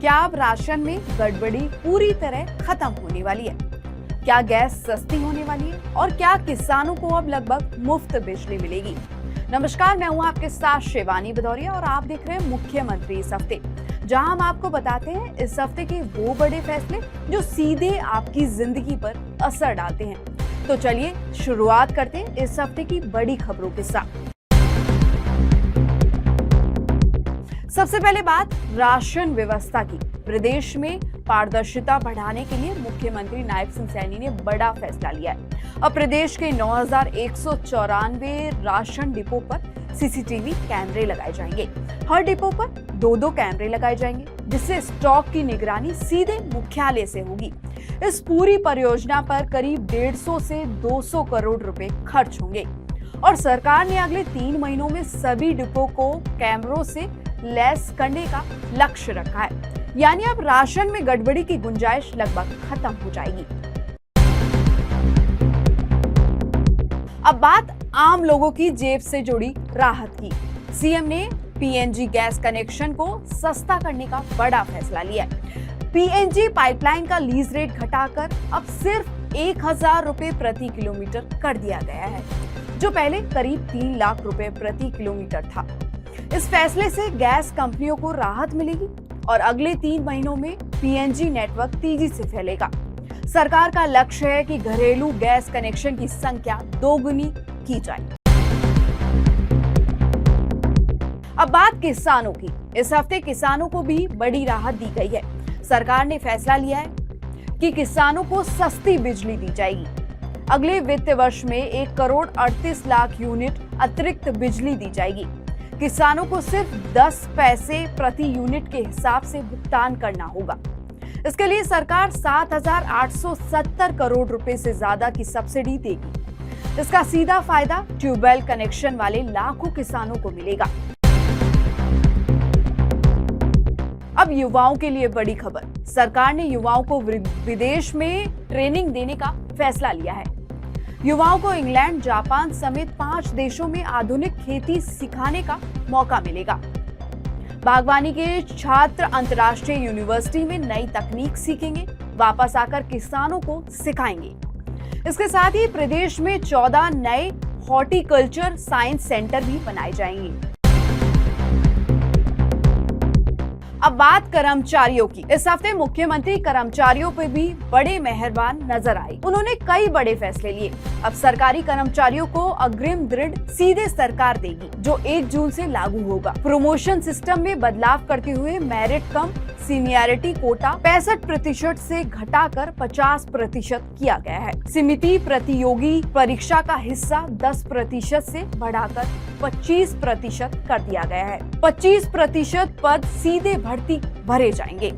क्या अब राशन में गड़बड़ी पूरी तरह खत्म होने वाली है? क्या गैस सस्ती होने वाली है? और क्या किसानों को अब लगभग मुफ्त बिजली मिलेगी? नमस्कार, मैं हूं आपके साथ शिवानी भदौरिया और आप देख रहे हैं मुख्यमंत्री इस हफ्ते, जहां हम आपको बताते हैं इस हफ्ते के वो बड़े फैसले जो सीधे आपकी जिंदगी पर असर डालते हैं। तो चलिए शुरुआत करते हैं इस हफ्ते की बड़ी खबरों के साथ। सबसे पहले बात राशन व्यवस्था की। प्रदेश में पारदर्शिता बढ़ाने के लिए मुख्यमंत्री नायब सिंह सैनी ने बड़ा फैसला लिया है। अब प्रदेश के 9,194 राशन डिपो पर सीसीटीवी कैमरे लगाए जाएंगे। हर डिपो पर 2-2 कैमरे लगाए जाएंगे, जिससे स्टॉक की निगरानी सीधे मुख्यालय से होगी। इस पूरी परियोजना पर करीब 150 से 200 करोड़ रुपए खर्च होंगे और सरकार ने अगले 3 महीनों में सभी डिपो को कैमरों से लैस करने का लक्ष्य रखा है। यानी अब राशन में गड़बड़ी की गुंजाइश लगभग खत्म हो जाएगी। अब बात आम लोगों की जेब से जुड़ी राहत की। सीएम ने पीएनजी गैस कनेक्शन को सस्ता करने का बड़ा फैसला लिया है। पीएनजी पाइपलाइन का लीज रेट घटाकर अब सिर्फ 1,000 रुपए प्रति किलोमीटर कर दिया गया है, जो पहले करीब 3 लाख रुपए प्रति किलोमीटर था। इस फैसले से गैस कंपनियों को राहत मिलेगी और अगले 3 महीनों में पीएनजी नेटवर्क तेजी से फैलेगा। सरकार का लक्ष्य है कि घरेलू गैस कनेक्शन की संख्या दोगुनी की जाए। अब बात किसानों की। इस हफ्ते किसानों को भी बड़ी राहत दी गई है। सरकार ने फैसला लिया है कि किसानों को सस्ती बिजली दी जाएगी। अगले वित्त वर्ष में 1 करोड़ 38 लाख यूनिट अतिरिक्त बिजली दी जाएगी। किसानों को सिर्फ 10 पैसे प्रति यूनिट के हिसाब से भुगतान करना होगा। इसके लिए सरकार 7,870 करोड़ रुपए से ज्यादा की सब्सिडी देगी। इसका सीधा फायदा ट्यूबवेल कनेक्शन वाले लाखों किसानों को मिलेगा। अब युवाओं के लिए बड़ी खबर। सरकार ने युवाओं को विदेश में ट्रेनिंग देने का फैसला लिया है। युवाओं को इंग्लैंड, जापान समेत 5 देशों में आधुनिक खेती सिखाने का मौका मिलेगा। बागवानी के छात्र अंतर्राष्ट्रीय यूनिवर्सिटी में नई तकनीक सीखेंगे, वापस आकर किसानों को सिखाएंगे। इसके साथ ही प्रदेश में 14 नए हॉर्टिकल्चर साइंस सेंटर भी बनाए जाएंगे। अब बात कर्मचारियों की। इस हफ्ते मुख्यमंत्री कर्मचारियों पर भी बड़े मेहरबान नजर आए। उन्होंने कई बड़े फैसले लिए। अब सरकारी कर्मचारियों को अग्रिम दृढ़ सीधे सरकार देगी, जो 1 जून से लागू होगा। प्रमोशन सिस्टम में बदलाव करते हुए मेरिट कम सीनियरिटी कोटा 65% से घटाकर 50% किया गया है। समिति प्रतियोगी परीक्षा का हिस्सा 10% से बढ़ाकर 25% कर दिया गया है। 25% पद सीधे भर्ती भरे जाएंगे।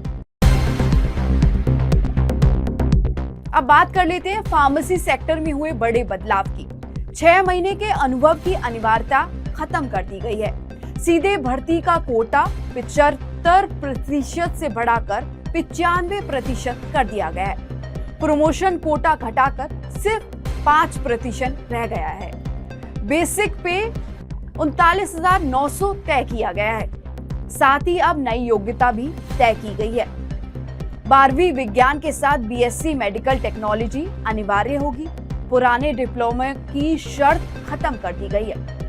अब बात कर लेते हैं फार्मेसी सेक्टर में हुए बड़े बदलाव की। 6 महीने के अनुभव की अनिवार्यता खत्म कर दी गई है। सीधे भर्ती का कोटा 75% से बढ़ाकर 95% कर दिया गया है। प्रमोशन कोटा घटाकर सिर्फ 5% रह गया है। बेसिक पे 39,900 तय किया गया है। साथ ही अब नई योग्यता भी तय की गई है। 12वीं विज्ञान के साथ बीएससी मेडिकल टेक्नोलॉजी अनिवार्य होगी। पुराने डिप्लोमा की शर्त खत्म कर दी गई है।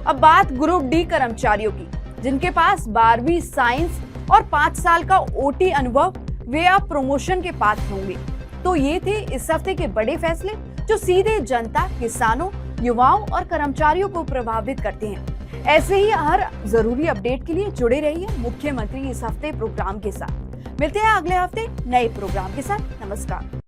अब बात ग्रुप डी कर्मचारियों की, जिनके पास 12वीं साइंस और 5 साल का ओटी अनुभव, वे अब प्रमोशन के पात्र होंगे। तो ये थे इस हफ्ते के बड़े फैसले जो सीधे जनता, किसानों, युवाओं और कर्मचारियों को प्रभावित करते हैं। ऐसे ही हर जरूरी अपडेट के लिए जुड़े रहिए मुख्यमंत्री इस हफ्ते प्रोग्राम के साथ। मिलते हैं अगले हफ्ते नए प्रोग्राम के साथ। नमस्कार।